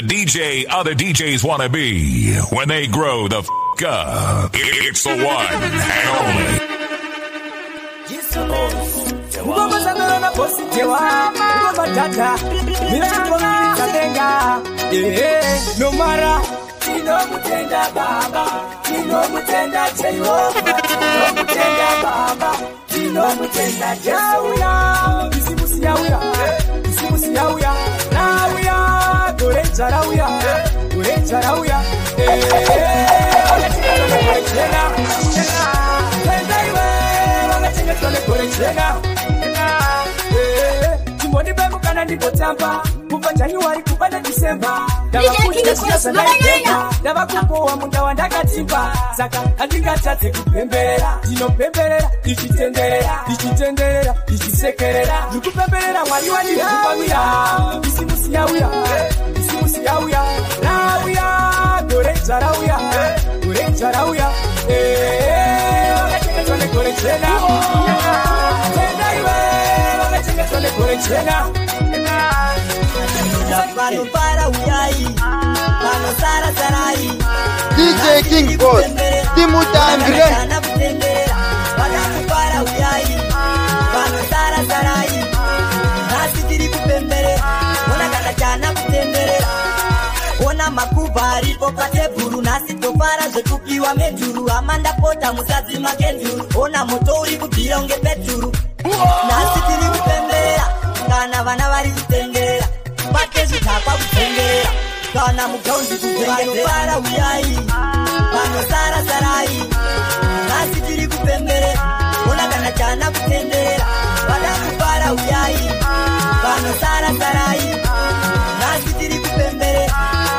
DJ other DJs want to be when they grow the f*** up. It's the one and only. No matter Tino mutenda baba, Tino mutenda Jehova, Tino mutenda baba, Tino mutenda Jehova. Isimusi yauya, nauya, gorecha rauya, Timoni bemu kana ndikotamba, kuva Januari kupanda December. Dava kupowa munda wandakatimba, saka andingatatse kupemberera, ndinopemberera, ichitenderera, ichisekerera, ndikupemberera mwari wandikupamira. Isimusi yauya, rauya, gorecha rauya, wakachengetwa negorechena, DJ King Boss, Timutangre. Ona makubari popate buru nasi tofara zekupiwa meduru amanda pota musazi makenduru ona moto uri kubira unge peturu nasi tiri kupembera kana vana vari kutengera pake zvitakwa kutengera kana mugaundi kuvanofara uyai vanosara sarai nasi tiri kupembera ona kana chana kutendera vana kupara uyai vanosara sarai nasi tiri kupembera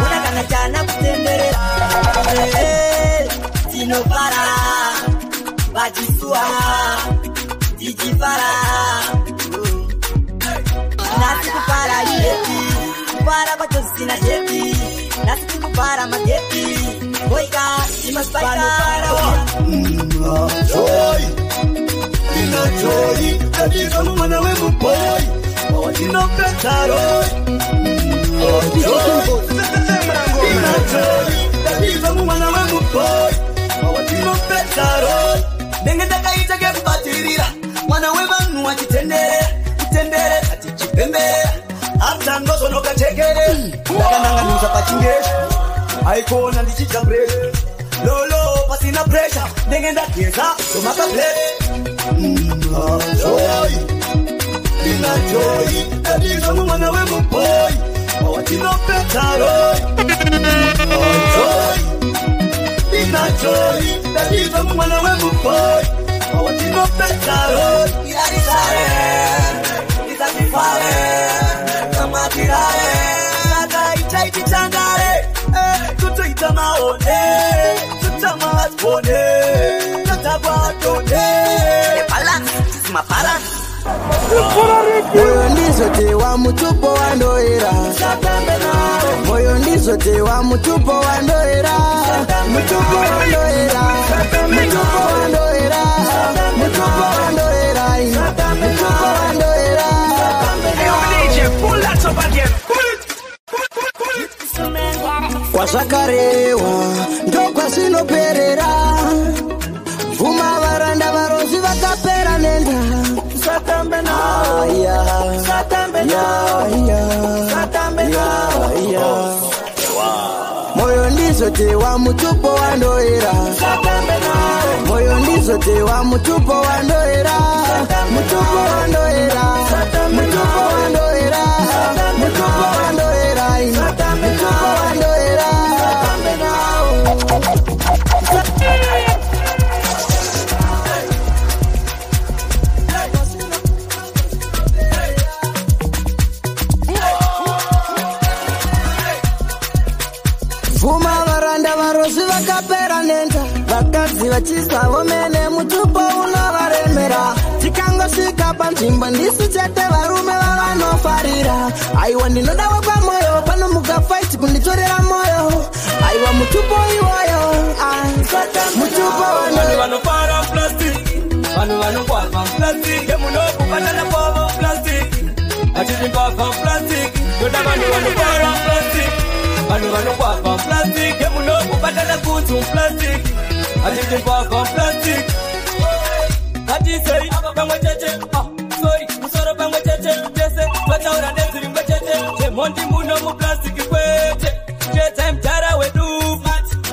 ona kana chana kutendera tinopara vachisua tichipara nasi kupara yeti kupara kwatosina jeti nasi kupara mageti boika imaspaika joy tatizo mwana wemu boy wawatino petaro joy tatizo mwana wemu boy wawatino petaro nenge takaita kebatirira mwana wevanu wachitendere atichipembere hata ngozo nokachekere ndakananganuza pachingesha aikona ndichita pressure lolo pasina pressure nenge ndageza somakaplete joy tatizo mwana wemu boy wawatino petaro joy tatizo mwana wemu boy wawatino petaro yarisare itakifare kamatirare nagaita ititangare tutoita maone tutamatone tatabatone balance Moyo ndizote wa mutupo wa ndoera, moyo ndizote wa mutupo wa ndoera, mutupo wa ndoera, mutupo wa ndoera, mutupo wa ndoera, mutupo wa ndoera. Kwa zakarewa ndo kwa sinoperera, vuma varanda varozi vakapera nenda. Satambe na moyo ndizote wa mutupo wa ndoera, moyo ndizote wa mutupo wa ndoera, mutupo wa ndoera, mutupo wa ndoera, mutupo wa ndoera, mutupo wa ndoera. Vuma varanda varozi vakapera nenda, vakadzi vachisavo mene mutupo unovaremera. Tikangosvika panzvimbo ndisi chete varume vavanofarira. Aiwa ndinoda wapa moyo pano mukafight kunditorera moyo. Aiwa mutupo iwoyo, mutupo wano vanofara plastic, vanhu vanokwava plastic, yemunokupatana kwavo plastic, achizvimbavha plastic, ndoda vanhu vanofara plastic. kutu plastic atiti kwa plastic atisei pamwe chete sorry musoro pamwe chete tese pataura neziri mwe chete chemondi muno mu plastic kwete chete mtara wedu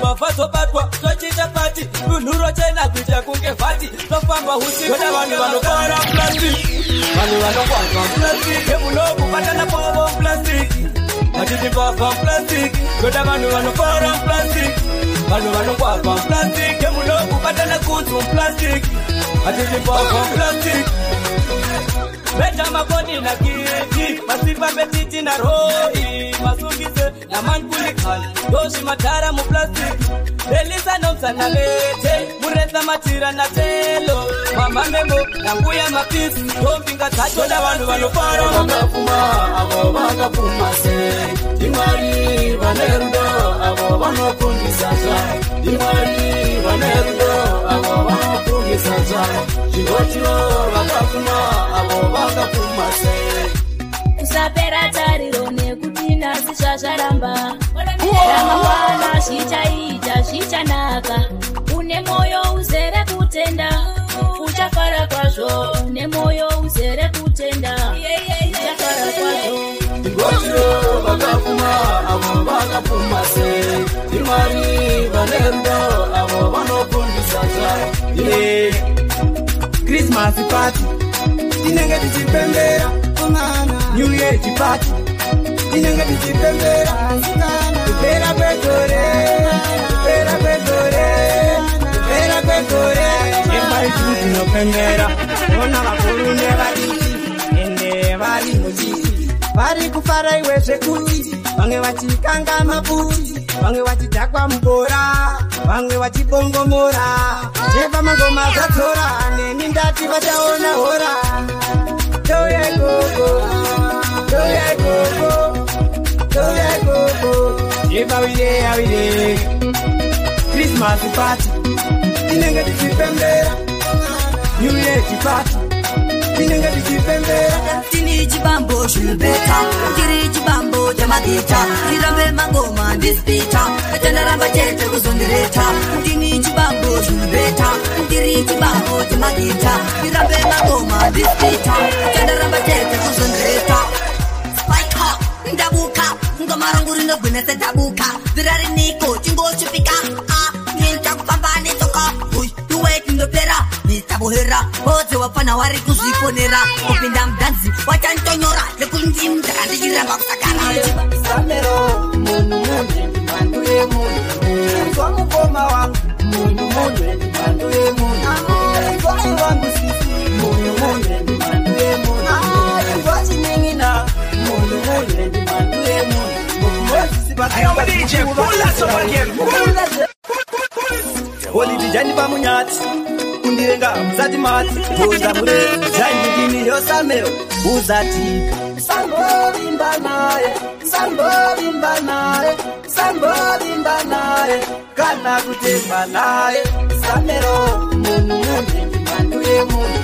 wafazo batwa sochita pati dunuro chena kuja kunge fati tofamba husi kuna vanhu vanokara plastic vanhu vanokwa plastic kemuno kupatana kwa plastic atiti kwa plastic kuna vanhu vanokara plastic vanhu vanokwa plastic kemuno kupatana kutu plastic atiti kwa plastic Beta makoni na kiti masifa betiti na roi masungise na mankulikali doshi matara mu plastic Elisa nomsa na lete mureza matira na telo mama memo na nguya mapisi tompinga tacho na vanhu vanofara vakafuma se Dimari vanerudo avo vanofundisa zva Dimari vanerudo avo vanofundisa zva Chigotiro vakafuma avo vakafuma se Usapera tariro nekuti nasi zvazvaramba ramangwana zvichaita zvichanaka une moyo uzere kutenda uchafara kwazvo une moyo uzere kutenda uchafara kwazvo Chigotiro vakafuma avo vakafuma se Dimari vanerudo avo vanofundisa zva Christmas party tinenge tichipembera New Year party tinenge tichipembera kupera kwegore kupera kwegore kupera kwegore epaiti tinopembera ona vakuru nevadiki ende vari muchiti vari kufara iwe zvekuti vamwe vachikanga maputi vamwe vachidhakwa mubora vamwe vachibongomora jepa mangoma zadzora neni ndati vachaona hora toye gogo toye gogo toye gogo jepa wide Christmas party tinenge tichipembera New Year party tinenge tichipembera tini chibambo shulbeta tiri chibambo chamagita tirambe mangoma ndispita tandaramba chete kuzondireta tini chibambo shulbeta tiri chibambo chamagita tirambe mangoma ndispita tandaramba chete kuzondireta spike ndabuka ngoma rangu rinogwinese dabuka virari niko chingochipika ninja kupamba netoka duweki ndopera nitabohera bote wapana wari kuzviponera opinda mdanzi wachantonyora lekunji mtakandijiramba kusakara Samero munhu manduye munhu kwamukoma wangu munhu manduye munhu kwaiwangu sisi munhu manduye munhu kwachiningina munhu manduye munhu I am a DJ, pull us up again, Holy dijani pamunyati kundirenga mzati mati toza mure jani dini yo sameo uzati sambori mbanae kana kutemba nae samero munhu manduye munhu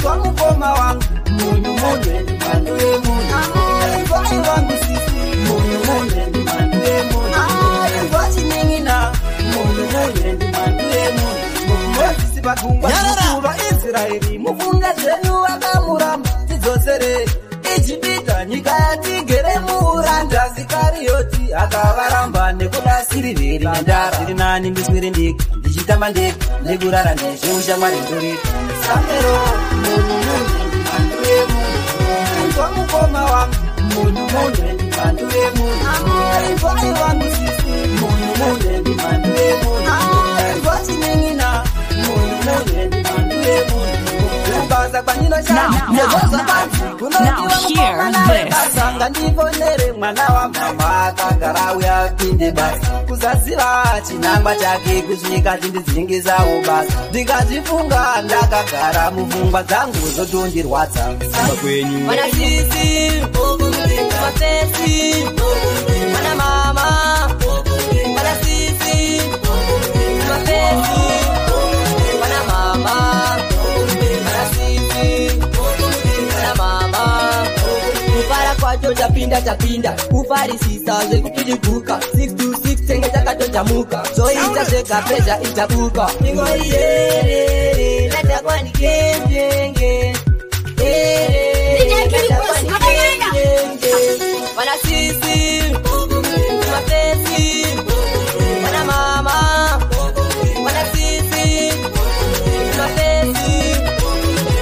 kwa mukoma wangu munhu manduye munhu kwa wangu sisi munhu manduye munhu kwa chiningina munhu manduye munhu Moses bagungwa kuva Israeli mufunga zvenyu akamuramba tidzosere Ijipita nyika yatigere muranda Zikarioti akavaramba nekuda siriveri mandara tiri nani ndiswere ndika ndichitamba ndeka nekurara nezveusha mwari ndorita samero munhu manduye munhu kwa mukoma wangu munhu manduye munhu kwa wangu sisi munhu manduye munhu kwa chiningina Now hear this. Ngandivonere mwana wa mama akagara uya pinde basi kuzaziva chinangwa chake kusvika chindidzingisawo basi ndikazifunga ndakagara mupfungwa dzangu zotondirwadza samba kwenyu mana sisi mafesi mana mama mana sisi mafesi mana mama kwacho tapinda kufarisisa zvekupidiguka 6 to 6 tenge yakatojamuka zoitazveka presha ichabuka ingoiyerere latakwanikengenge wana sisi mapesi wana mama wana sisi mapesi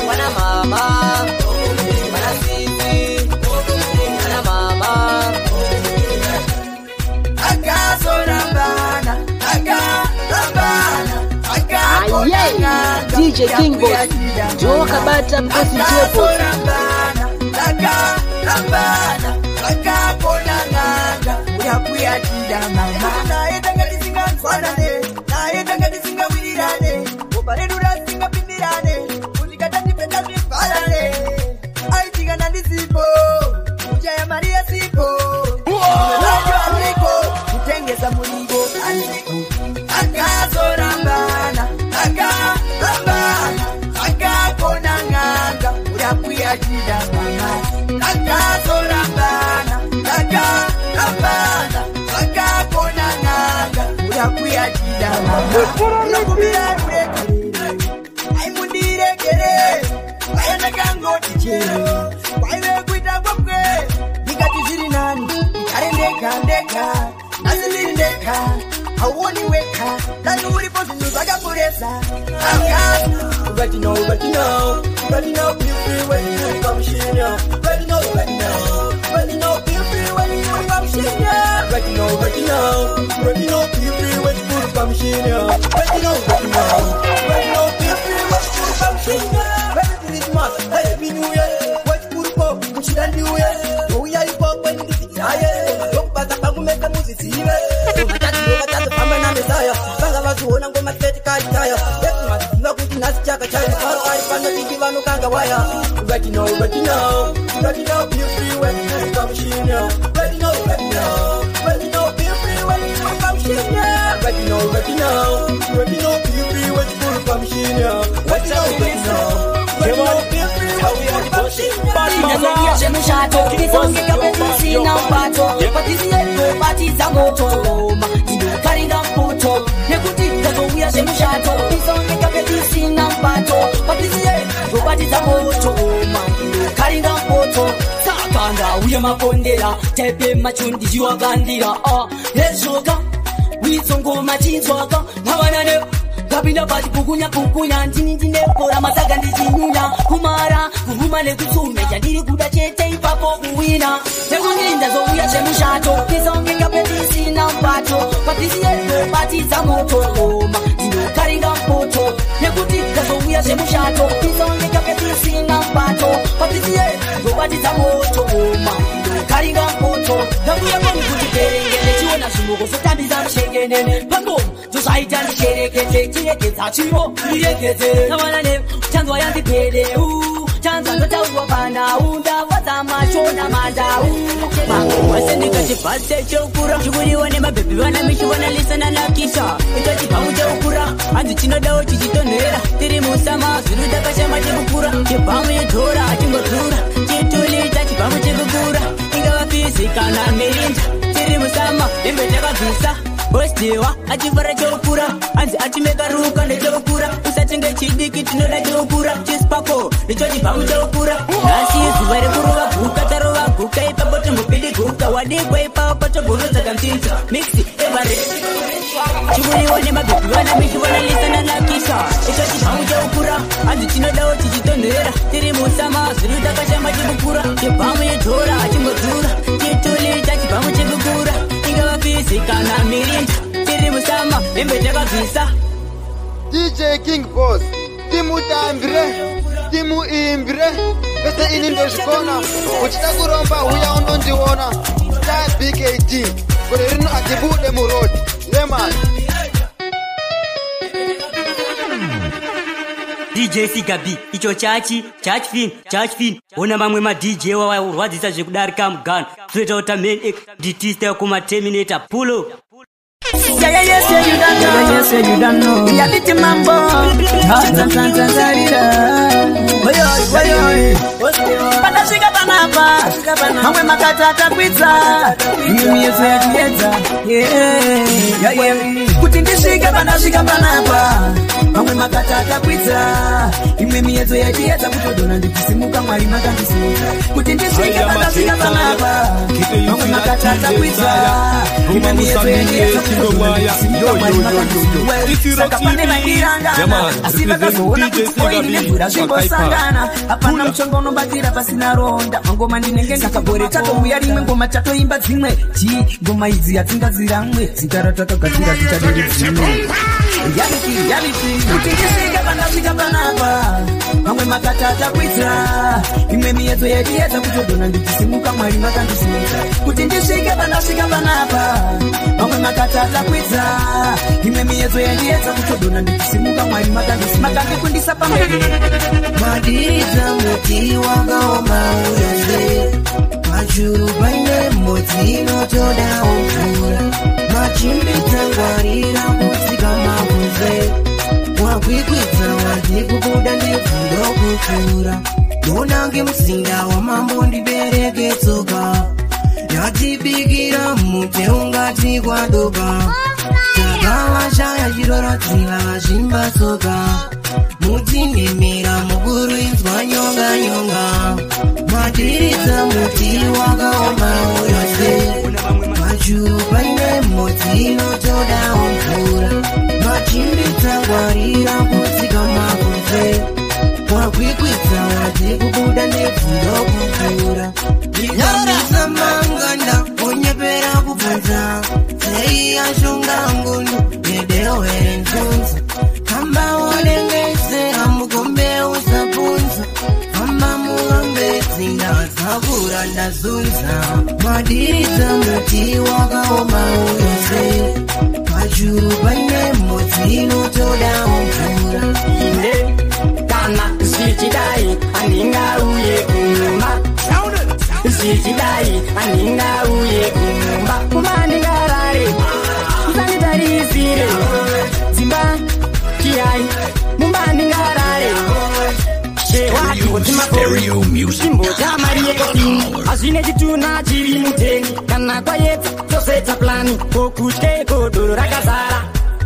wana mama wana sisi wana mama DJ King Boss Joe Kabata mkosi chepo Ready now, feel free when you come Shinya. Ready now, feel free when you come Shinya. Ready now, feel free when you come Shinya. Ready now, feel free when you come Shinya. Ready to this month, Happy New Year. What you put up, what you done do it? Oh yeah, you pop when you get tired. Don't pass up and make a music see it. That's the family and Messiah. Banga was one and go my fetty car tire. Nasi chaka chaka karo alifanya kijiva nukanga waya. Ready now, feel free when you come Shinya. Ready now, feel free when you come Shinya. Ready now, feel free when you come Shinya. Ready now, feel free when you come Shinya. Inazonyesha mshato Kisongeka pesi na mpato Patisi yeto patiza moto Karinga mputo Nekutika zonyesha mshato Kisongeka pesi na mpato Patisi yeto patiza moto Karinga mputo Sakanda uye mapondela Tepe machundi jiwa gandira Leshoka Witsongo machinzwaka Nawanane Kapinda pati pukunya Njini kora masaga ndichinyunya Kumara kuhuma nekusume Jandiri kuda chete ipapo kuwina Nekuninda zouya shemushato Kisongeka petisi na mpato Patisi yeto patiza moto Karinga mpoto Nekutika zouya shemushato Kisongeka petisi na mpato Patisi yeto patiza moto Karinga mpoto Nakuya kongu kutikerengene Chiona shimuko sotambiza mshengenene Pambo Josaita nisherekete Chireketa chimo Nirekete Nawanane Chanzwa yanti pede Chanzwa nota uwapana Unda wata machona mandau Mango wasendika chipase chokura Chukuri wane mabebi wana mishu wana lisana na kisha Ito chipamu chokura Anzu chinodao chichitonera Tiri musama Suruda kashama chikukura Chipamu yetora Chingotura Chitulita chipamu chikukura Inga wafisika na mirinja Tiri musama Imbeteka visa Bostewa, achivara chokura Anzi achimeka ruka nechokura Usachinge chidiki tinoda chokura Chispako, nichochipamu chokura Nasi zuware kuruwa guka Taruwa guka ipapo tumupili guka Wadikwa ipapo toburu zaka mtinta Mixi, evare Chiburi wane mabibi wana mishi wana lisana na kisha Nichochipamu chokura Anzi chinoda chichitonera Tiri musama, suruda kashama chikukura Chipamu yetora, chingotura Chitulita chipamu chikukura Inga wafisika na mirinja Tiri musama, imbeteka visa DJ King Boss Timu tambire, timu imbire Pese ini ndo shikona Uchita kuromba huya uno ndiwona Style BKT Kore rino akibude murodi Yeah man DJ Sigabi, icho chachi fin Ona mamwe ma DJ wa urwadzisa zvekudarika mugano Straight out main DT style kuma Terminator pull up Yes, you don't know. Yeah, bitch, mambo. Panashika panapa, mamwe makatata kwitsa, mimi yetu yetieta, kuti ndishike panashika panapa, mamwe makatata kwitsa, mimi yetu yetieta, kutodona ndikisimuka mwari makandisimuka, kuti ndishike panashika panapa, mamwe makatata kwitsa, mimi yetu yetieta, kutodona ndikisimuka mwari makandisimuka, saka pane vangirangana, asiva kazoona kuti nemvura zvingosangana, hapana muchongono batira pasina ronda, mangoma ndinenge ndakagore chatouya rimwe ngoma chatoimba dzimwe ngoma idzi yatsingadziramwe dzikaratagadzira tichadiri dzimwe yaviti kuti ndisvika pandasvika panapa mamwe makatata kuitira imwe miyedzo yetiedza kutodona ndichisimuka mwari makandisimuka kuti ndisvike pandasvika panapa mamwe makatata kuitira imwe miyedzo yetiedza kutodona ndichisimuka mwari makandisimuka makandikundisa pamberi madidza muti wakaoma uyose pachuru paine mhodzi inotodawo mvura machimbidza ngwarira kutsika mabvunze wagwikwidza wadzi kubuda ndibvundo kukura ndonange muzinda wamambo ndibereke tsoka yatibikira mute ungati kwadoka takavashaya chiroradzira vazvimba tsoka mutinimira mukuru inzwa nyonga nyonga madiridza muti wakaoma uyose pachuru paine mhodzi inotodawo mvura machimbidza ngwarira kutsika mabvunze wagwikwidza wadzi kubuda ndebvundo kukura ndinamisa manganda onyepera kubvunza sei yashonga ngunu nedehwere nzunza hamba wonengese amukombe usapunza hamba muhambe dzinda dzakura ndazunza madiridza muti wakaoma uyose pachuru paine mhodzi inotodawo mvura ine kana zvichidai handingauye kumba zvichidai handingauye kumba kuma ndingarare usanditarisire dzimba kiyai mumba ndingarare hazvine chituna chiri muteni kana kwayedza tosetsa plani kokutye kodoro rakazara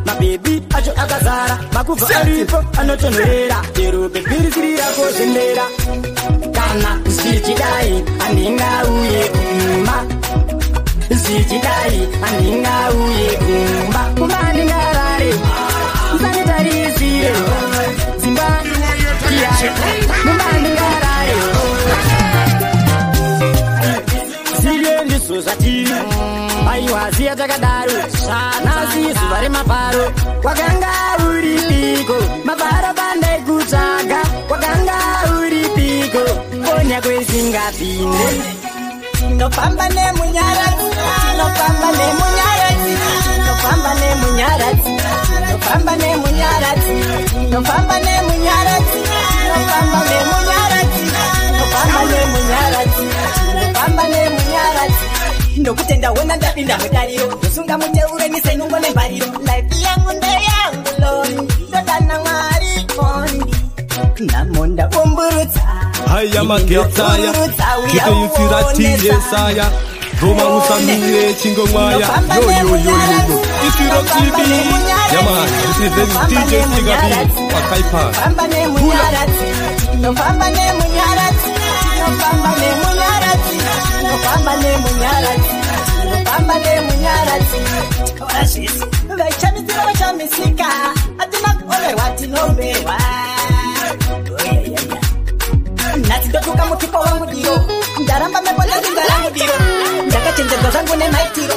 mabhebi acho akazara makubva aripo anotonhorera chero bebirisiri rako zendera kana zvichidai handingauye kumba zvichidai handingauye kumba kumba ndingarare usanditarisire dzimba kiyai mumba ndingarare zile ndiso zvatiri aiwaziya takadaro nasi zuva remaparo wakanga uripiko maparo pandaikutsvaga wakanga uripiko konya kwezingapinde tinofamba nemunyaradzi tinofamba nemunyaradzi tinofamba nemunyaradzi tinofamba nemunyaradzi tinofamba nemunyaradzi tinofamba nemunyaradzi tinofamba nemunyaradzi tinofamba nemunyaradzi ndokutenda wona ndapinda mudariro ndosunga muteure nisenungo nembariro life yangu ndeyangu loni ndodana mwari kondi namonda umburutsa haya maketaya kitoyusiratiyesaya Roma usamire chingomaya yo Isiro TV Yaman, this is the DJ Stigabi Wakaipa Pamba ne munyaratsi No pamba ne munyaratsi No pamba ne munyaratsi No pamba ne munyaratsi No pamba ne munyaratsi Orashisi Vaichamitira vachamisika Atina ole wati nombewa Nati ndotuka mutipo wangu dio Ndaramba mepona zingarangu dio Ndakachenjeza zangu ne maitiro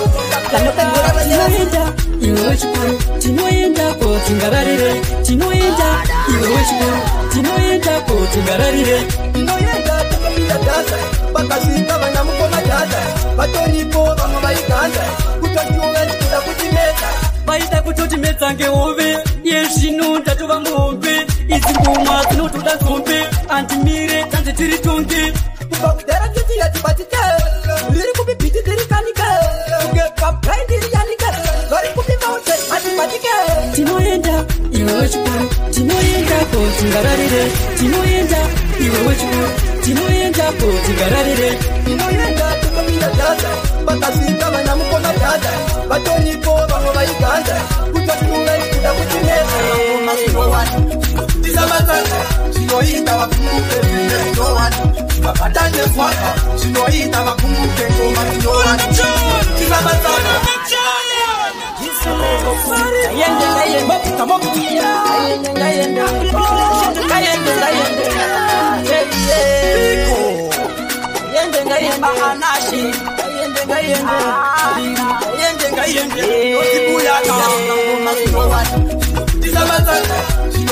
Kanopengura wazira Iwe chukuru Tinoyenda ko tingararire Tinoyenda Iwe chukuru Tinoyenda ko tingararire Tinoyenda tukapita data Bakasika vanamukoma data Batoripo vama vaikanda Kutotiunga nikuda kutimeta Vaita kutotimeta ngeove Yeshinu tatuva muombe Izinguma zinotoda zombe Antimire tanze tiri tonge Ukakudera kiti ya tibatike Liri kupipiti tiri kanike Ugepa brain tiri yanike Lori kupiva ute atibatike Tinoyenda Iwe chukuru Tinoyenda ko tingararire tingararire tinoenda iwe wechuo tinoenda ko tingararire tinoenda tokomira dada vakasvika vana mukoma dada vatoripo vamwe vaiganda kutatinuvaikuda kutineza tisavatanga zvinoita vakumbuke zvine zvinowani vabatane kwaka zvinoita vakumbuke ngoma zvinowani tisavatanga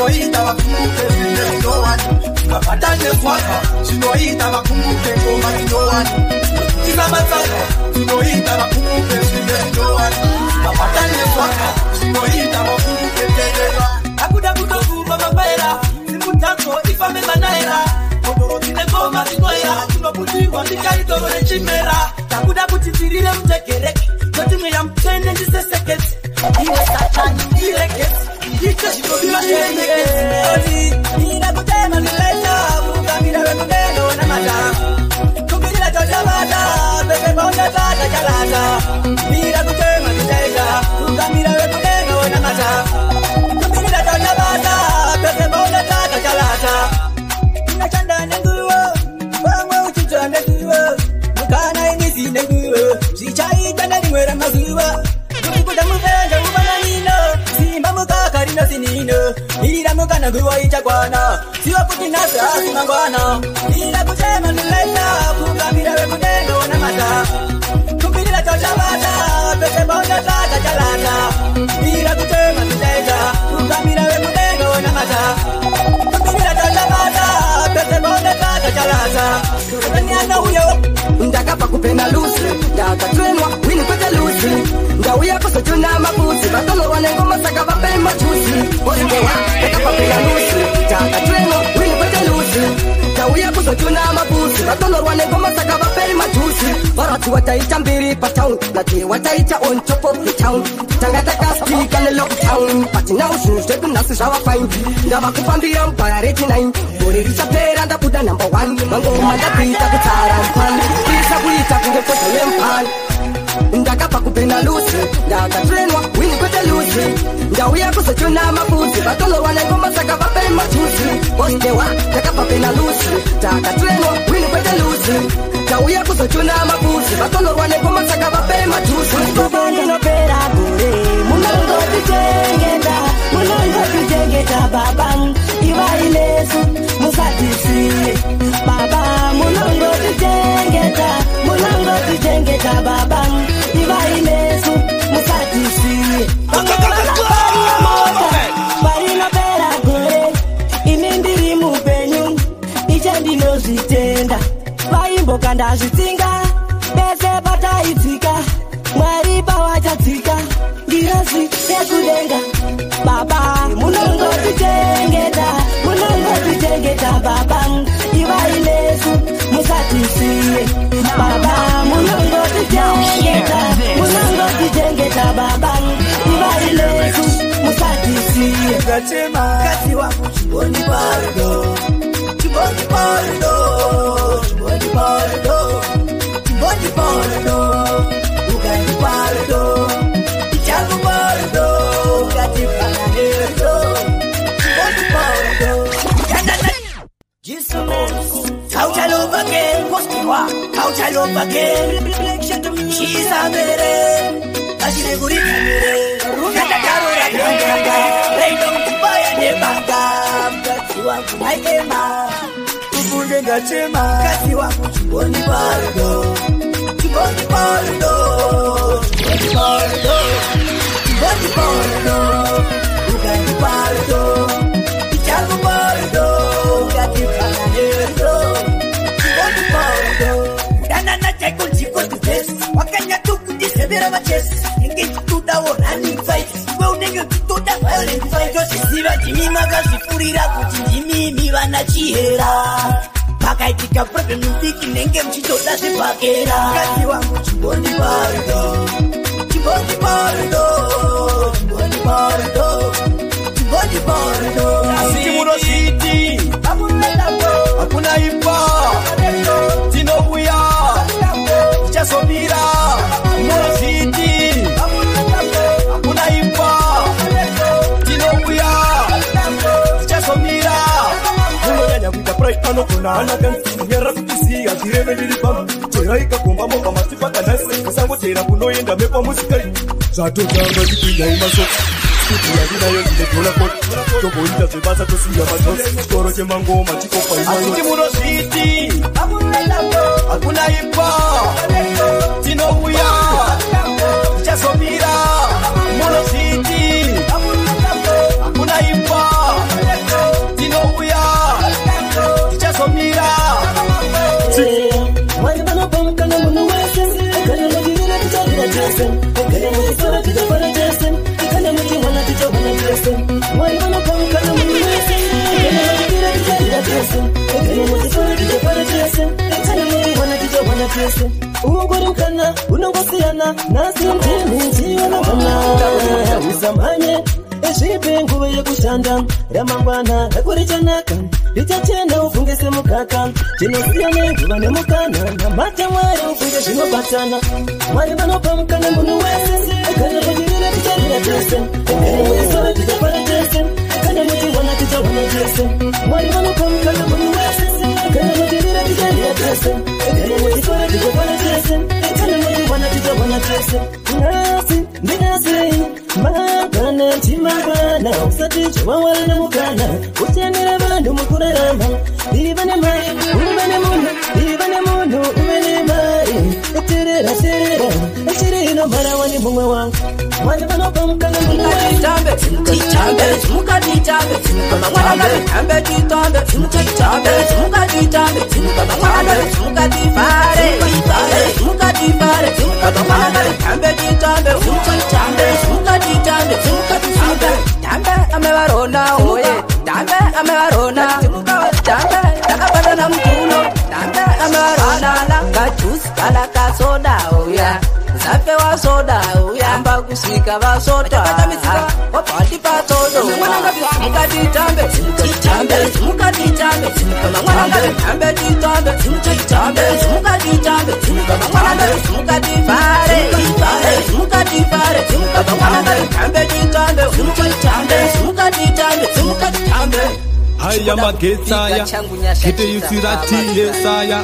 zvinoita vakumbuke zvine zvinowani vabatane kwaka zvinoita vakumbuke ngoma zvinowani tisavatanga zvinoita vakumbuke zvine zvinowani vabatane kwaka zvinoita vakumbuke terera akuda kutokupa mabaira simutako ifame manaira odoro dzine ngoma dzinoira tunobudirwa ndikaitoro nechimera takuda kuti ndirire mutekereke totimweya mutende ndiseseketi iwe satani ndireketi ite zvitobiwa ndireketi ira kutema mileita mukamira wekudeno namata kumbirira totabata pese paundatata chalata ira kutema mileita mukamira wekudeno namata kumbirira totabata pese paundatata chalata inachanda nenguwo pamwe uchinjwa nenguwo mukana inisi nenguwo zvichaita ndarimwera mazuva kutikuda muvenge uvananino simba mukakarina sinino ira mukana nguwo ichakwana siwa kuti nasi asi mangwana ira kutema mileita kukamira wekudengo namata kumbirira totabata pese paundatata chalata ira kutema mileita kukamira wekudengo namata kumbirira totabata pese paundatata chalata kutanyana uyo ndakapa kupenda lusi ndakatwenwa wini kwete lusi ndauya kusachuna mabuzi vakalorwa nengoma saka vape majusi orekewa ndakapa kupenda lusi ndakatwenwa wini kwete lusi ndauya kusachuna mabuzi vakalorwa nengoma saka vape majusi varati wataita mbiri patown nati wataita on top of the town tanga takastika ne lockdown but now zvinhu zvedu nhasi zvava fine ndavakufambira mubarareti 9 gore richapera ndabuda number 1 mangoma ndakuita kutsara mpani isa kuita kunge foto yempani ndakapa kupenda lusi ndakatrenwa wini kwete lusi ndauya kuzochuna mabuzi vakalorwa nengoma saka vape majusi ostewa ndakapa kupenda lusi ndakatrenwa wini kwete lusi ndauya kuzochuna mabuzi vakalorwa nengoma saka vape majusi ndinopera gore munongotichengeta munongotichengeta baba ivailesu musatisiye baba munongotichengeta baba ivailesu musatisiye parinopera gore ini ndiri mupenyu iche ndinozvitenda vaimboka ndazvitsinga pese pataidzika mwari pawachatsika ndirozi yekudenga baba munongotichengeta baba ivailesu musatisiye baba munongotichengeta baba ivailesu musatisiye kati wangu chiboni parudo chiboni parudo chiboni parudo chiboni parudo ugani parudo ichangu parudo kati pananerudo chiboni parudo Jesus Kaucha love again Kostiwa Kaucha love again Reflection to me She's a mere Kashire guri kamere Kata karura kanga Reino kubaya ne banga Katiwa kunaikema Ufunge ngachema Katiwa kuchiboni parudo Chiboni parudo Chiboni parudo Chiboni parudo Ugani parudo Ichangu parudo Kati pananerudo Chiboni parudo Dana na cheko chiko to this Wakanya tuku disebera machesi Ingi tutuda wo running fight We'll nigga tutuda violent fight Yoshi siva jimi magashi furira kuti jimi miwa na chihera Pakaitika problem muziki nenge mchitoda zipakera Kati wangu chiboni parudo Chiboni parudo Chiboni parudo Chiboni parudo Nasi muno city mai anokona anakanzi kunyara kutisiya tireve ndiri pamba chera ikagomba mobva matipakanase kusangotera kunoenda mepa musikai zvatotanga tipindai masoko kuti yandinayo ndinedhola koti togoita zvebasa tosiya majosi chitoro chemangoma chikopaimaaiti munozviti hakuna ipa tinouya tichazomira munozviti hakuna ipa tinouya tichazomira Mwari vanopamka nemunhu wese ekana mugirira tichagura jese ekana muchisora tichagura jese ekana muchiwana tichagura jese Mwari vanopamka nemunhu wese ekana mugirira tichagura jese ekana muchisora tichagura jese ekana muchiwana tichagura jese ungori mukana unongosiyana nasi ndini chivanagana usamhanye ezvipe nguva yekushanda ramangwana rako richanaka richachena ufunge semukaka chinosiyana nguva nemukana namata mwari ufunge zvinobatana mwari vanopa mukana munhu wese ekana muchirira ticharira jese ekana muchisora tichapara jese ekana muchiwana tichawana jese mwari vanopa mukana munhu wese ekana muchirira ticharira jese ekana muchisora tichapara jese ekana muchiwana tichawana jese nasi ndinasi magana chimagana usati chawawara nemukana utenera vanhu mukurarama ivane mari uvane munhu ivane munhu uvane mari eterera terera echiri inomhara wani mumwe wangu mwari vanopa mukana munhu titambe titambe mukatitambe mwana titambe titambe titambe mukatitambe mwana mukatifare mukatifare mwana titambe titambe titambe mukatitambe tambe amevarona oye tambe amevarona tambe takapata na mtuno tambe amevarona kajusi kala kasoda oya zape wa soda uyamba kusika va soda wapati pa todo mukatitambe titambe mukatitambe mwana titambe titambe titambe mukatitambe mwana mukatifare mukatifare mwana titambe titambe mukatitambe mukatitambe Haya magetsaya kete yusiratiye saya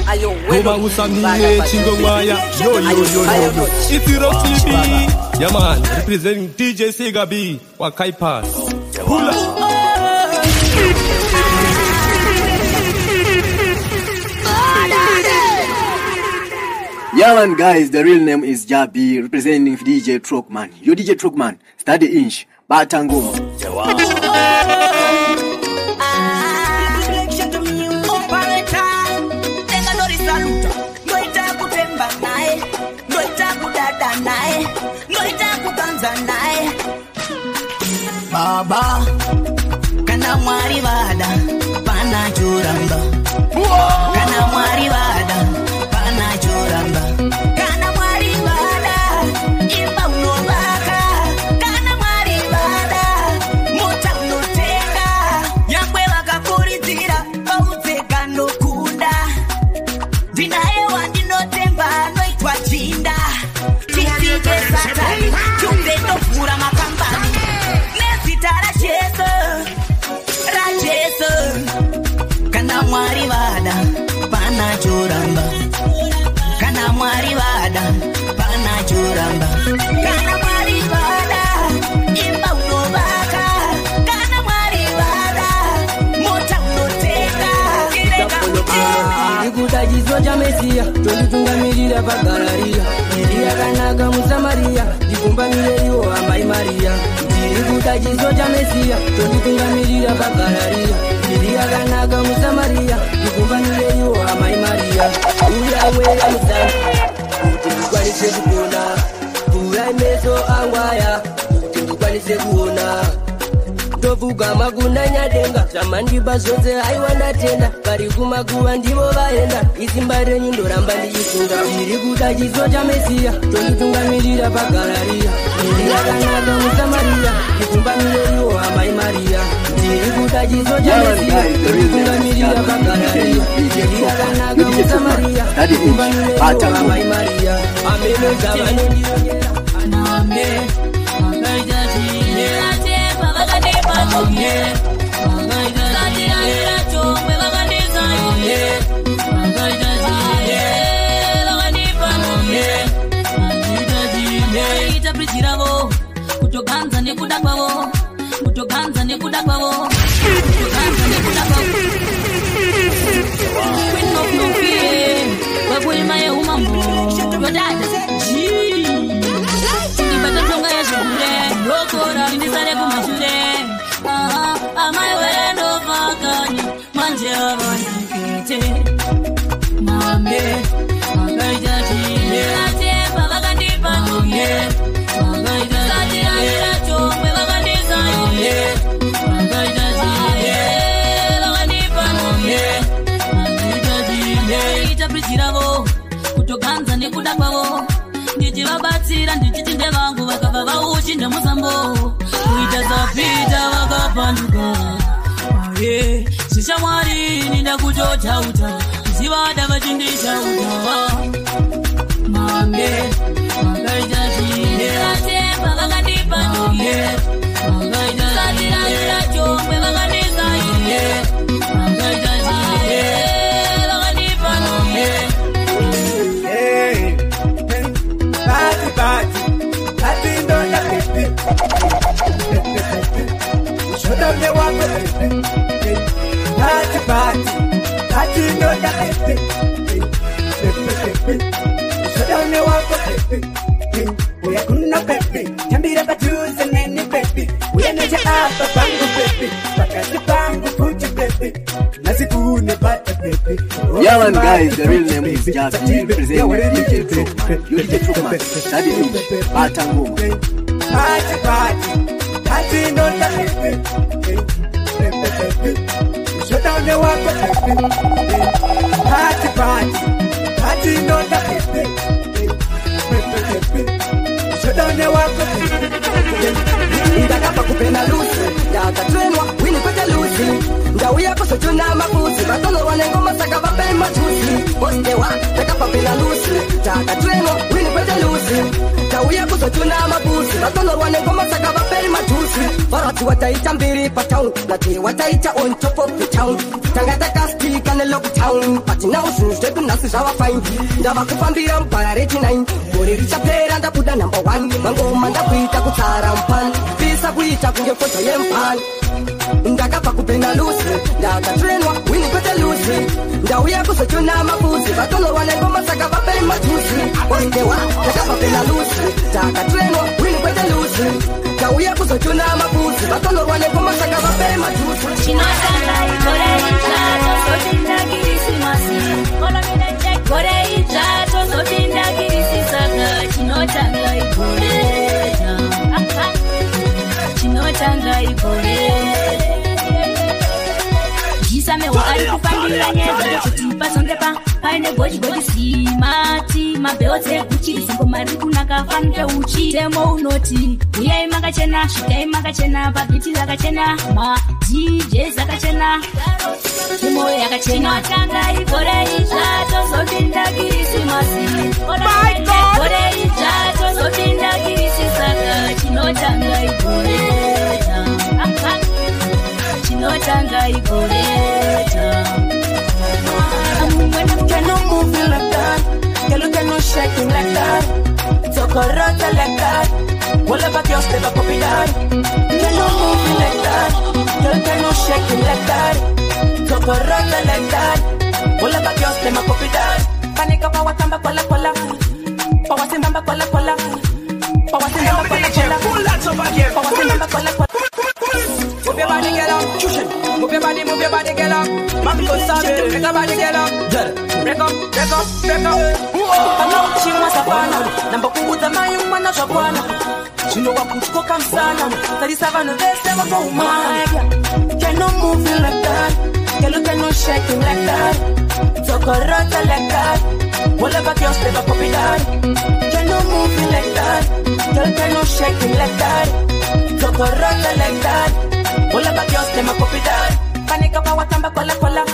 Goma usamiye chingo mwaya Yo yo yo yo Itiro TV Yeah man, representing DJ Sega B Wakai Pass Pull up Yeah man guys, the real name is Jabi representing DJ Truckman. Yo DJ Truckman, study inch, Batangoma. Baba kana mwari vada pana churamba kana mwari vada pana churamba kana mwari vada imba unovaka kana mwari vada mota unotenga yakwe vakakuridzira vaupfeka nokunda ndinaye wandinotemba anoitwa jinda chitike satani chumbe novhura makambani kana mwari vada pana churamba kana mwari vada pana churamba kana mwari vada imba unovaka kana mwari vada mota unoteka ndikudajizwa chamesiya tonditungamirira pagararira ndiri yakanaka musamariya ndikumbanire iwo amai mariya ndikudajizwa chamesiya tonditungamirira pagararira ndiri yakanaka musamariya ndikumbanire iwo amai mariya uyawera musana kuti ndikwanise kupona vura meso angwaya kuti ndikwanise kuona tovuga makunanyadenga zvamandipa zvose aiwa ndatenda vari kumakuva ndivo vaenda isimba renyu ndoramba ndichisunga ndiri kuda chiso chamesiya tonditungamirira pagarariya ndiri yakanaka musamariya ndikumbanire iwo amai mariya ndiri kuda chiso chamesiya tonditungamirira pagarariya ndiri yakanaka musamariya ndikumbanire iwo amai mariya ameno zvavanondirongera anambe akaitachiye Yeah. ita prijiravo kutoganza nekuda kwavo kutoganza nekuda kwavo kutoganza nekuda kwavo Queen of no fear wakwema yeumambo yodada ibatatonga yezvekure ndokora ndisare kumashure amaiwendovakanya manje avandikete mame makaita chine atepa vakandipa ndomye makaita chine chombe vakandisaine makaita chine vakandipa ndomye makaita chine ita prijiravo kutoganza nekuda kwavo ndichivabatsira ndichiti ndevangu vakabva vauchi ndemusambo kuita zapita vakapanduka zvishamwari ninda kutotauta zivada vachindishauta mame makaita chine atepa vakandipa ndomye makaita chine chombe vakandisaine makaita chine vakandipa ndomye Party, don't let me be. Shut up the water. Party, don't let me be. Shut down the water. We are gonna baby. Can be the juice and any baby. We are not up a bango baby. But at the bango put your baby. Yeah man guys, the real name is Jabi, representing DJ Truckman. You DJ Truckman, study me, Batango. Party, no baby. Shut down the water. Party, no baby. Shut down the water. Ndakapa kupenda lusi ndakatwenwa wini kwete lusi ndauya kusotuna mafusi batono wanengoma saka vape matusi bostewa ndakapa pena lusi ndakatwenwa wini kwete lusi ndauya kusotuna mafusi batono wanengoma saka vape matusi varati wataita mbiri pa town nati wataita on top of the town tangataka speak and lockdown but now shoes they nasi shawa fine ndava kufambira mpara rechi 9 bori richapera ndabuda number 1 mangoma ndakuita kutsara mpani pisa kuita kunge foto yempani ndakapa kupenda lusi ndakatrenwa wini kwete lusi ndauya kusotuna mafusi batono wanengoma saka vape matusi bostewa ndakapa penda lusi ndakatrenwa wini kwete lusi ndauya kusotuna mafusi batono wanengoma saka vape matusi chinotanga ikore ichato sotinda kirisimasi kore ichato sotinda kirisisaka chinotanga ikore chinotanga ikore jisamewa ari kufambira nyeza kuti pasongepa paine goji simati mabheotse kuchiri zimbo mari kunaka fanike uchi temo unoti uyai makachena svikai makachena pabhiti rakachena ma DJs akachena temo yakachena chinotanga ikore ichato sotinda kirisimasi kore ichato sotinda kirisisaka chinotanga ikore chinotanga ikore cannot move you like that. Girl, you cannot shake him like that. Chocorata like that. Whatever girls never copy that. Cannot move you like that. Girl, you cannot shake him like that. Chocorata like that. Whatever girls never copy that. Panika pa watamba kola kola. Pa wasimbamba kola kola. Pa wasimbamba kola kola. Pull that up again. Pa wasimbamba kola kola. Move your body, get up. Move your body, get up. Mami go sabe, make your body get up. Break up. Ano chimwa savana, namba kuuza mayu mwana chakwana. Chino wa kuchkoka msana, tari savana vese wako umaya. Cannot move you like that, girl you cannot shake him like that. Chocorata like that, whatever girls never copy that. Cannot move you like that, girl you cannot shake him like that. Chocorata like that, whatever girls never copy that. Panika pa watamba kola kola.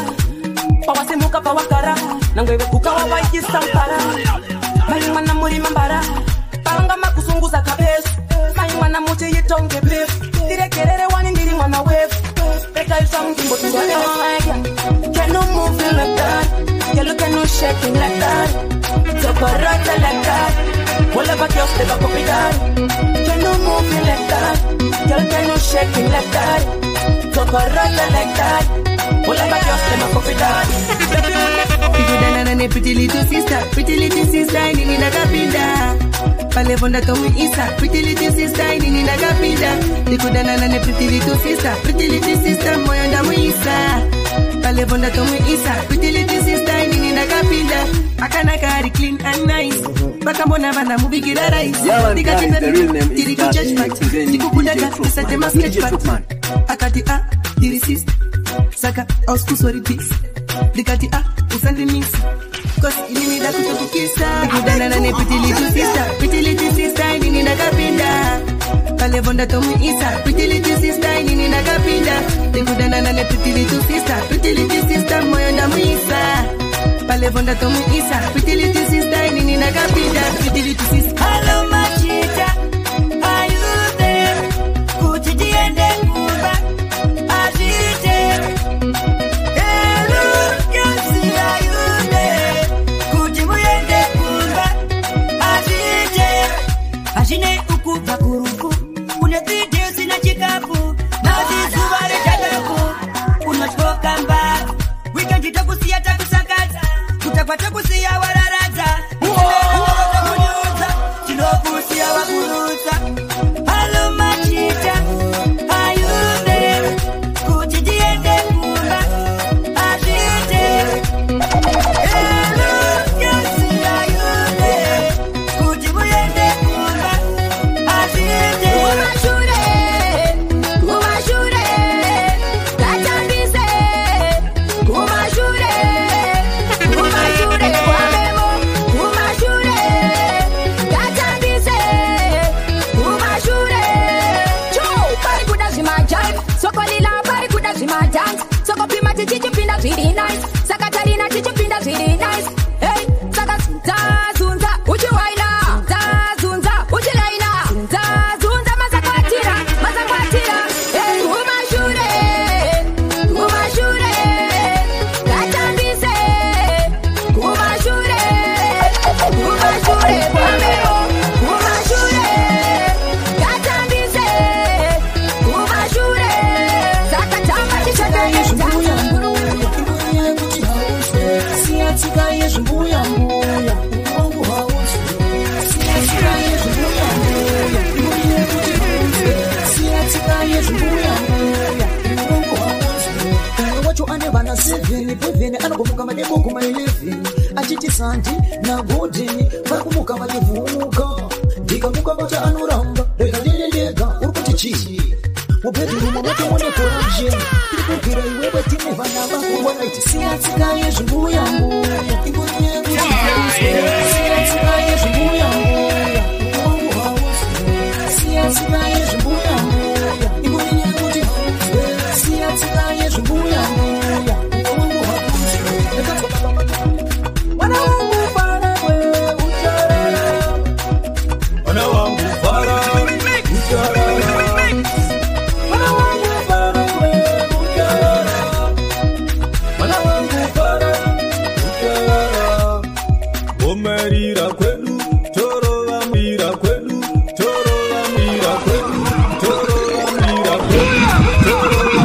Pawasimuka pawakara nangweve kukawa waikisampara maimwana muri mambara panga makusunguza kapesu maimwana muti yitonge pefu ndirekerere wani ndiri mwana wefu reka isamukimbo tuwaeya cannot move you like that girl you cannot shake him like that Chocorata like that whatever of girls never copy that. Can no moving like that. Girl can no shaking like that. Talk a rotter like that. All of my girls never copy that. Piku dana na pretty little sister, nini nakapinda. Pale vonda tomu isa, pretty little sister, nini nakapinda. Piku dana na pretty little sister, moyo ndamu isa. Pale vonda tomu isa, pretty little sister, nini nakapinda. Akana kari clean and nice. Baka mona bana mubigira rice. Yalan guys, the real name is Jabi, representing DJ Truckman. Akati dirisis. Saka auskusori peace. Dikati usandi miss. Cause inini da kutokukisa. Kudana na pretty little sister, nini nakapinda. Pale vonda tomu isa, pretty little sister, nini nakapinda. Kudana na pretty little sister, moyo ndamu isa. Pale vonda tomu isa, pretty little sister, nini nakapinda. Pretty little sister. Hello machita, are you there? Kuchijiende kuba, ajite. Hello, kasi are you there? Kuchimuyende kuba, ajite. Ajine ukupa kuruku, unezidi usina chikapu. Nazi subare jagaku, unachoka mba. Weekend jitakusia takusakata, utapata kusia wararaza. Chinokusia wakuruza. Hello machita, are you there? Kuchijiende kuba, ajite. Hello, kasi are you there? Kuchimuyende kuba, ajite. Kumashure, katambise. Kumashure, kwa memo. Kumashure, katambise. Kumashure. Cho, pari kuda zima jive. Soko lila pari kuda zima dance. Soko pima chichi pinda really nice. Saka tarina chichi pinda really nice. Hey, saka zunza, uchi waina. Zunza, uchi laina. Zunza, mazakwatira. Hey, kumashure, katambise. Kumashure, kwa memo. Kumashure, katambise. Kumashure, saka tamba chichakanye. Siatika yezumbuya mbuya, uwangu hauzi. Siatika yezumbuya mbuya, ibuye kuti hauzi. Siatika yezumbuya mbuya, uwangu hauzi. Kama wacho ane bana 7, pevene anakumbuka madebo kuma 11. Achiti santi na godini, vakumuka vajivuka. Dikamuka vacha anuramba, lega, urukuti chini. Mubedi rumo watu mwone koranje. Kukira iwewe tine vana wako wanaiti. Siatika yezumbuya mbuya, ibuye kuti hauzi. Siatika yezumbuya mbuya, uwangu hauzi. Siatika yezumbuya mbuya, ibuye kuti hauzi. Siatika yezumbuya mbuya, uwangu hauzi. Wana wangu para we utarara. Wana wangu para utarara. Wana wangu para we utarara. Wana wangu para utarara. Omerira kwenu, chorora mira kwenu, chorora mira kwenu, chorora mira kwenu, chorora.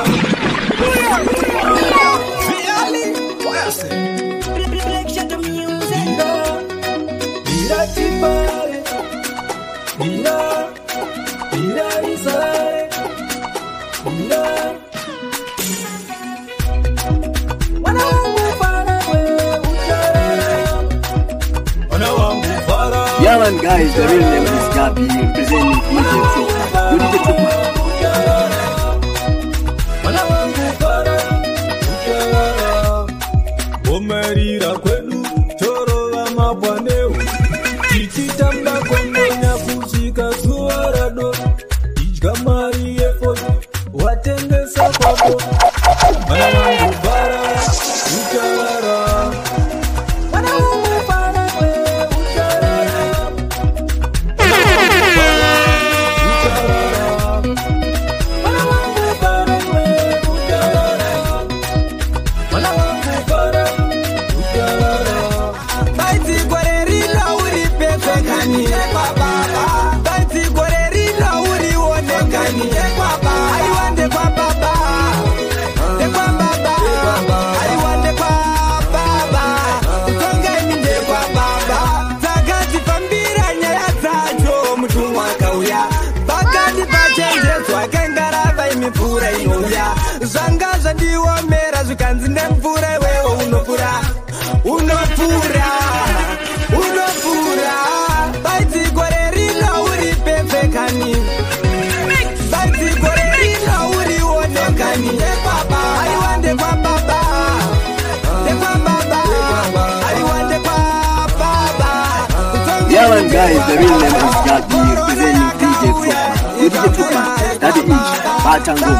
Mira tipare, mira risare, mira. Wana wangu para we utarara. Wana wangu para. Yalan guys, the real name is Jabi, representing DJ Truckman. You DJ Truckman. Wana wangu para utarara. Omerira kwenu, chorora mabwaneu. Chichitamba kongonya kushika zuwarado. Ichkamari efo, watengesa kwako. Wana wangu para utarara. Wana wangu para we utarara. Wana wangu para mvura inouya zvanga zvandiomera zvikanzi nemvura iwewo unopura baidziko rerino uri pepfekani baidziko rerino uri onekani aiwa ndekwababa Yeah, man, guys, the real name is Gabi, representing DJ Trukman. DJ Trukman, Daddy Inch, Batangum.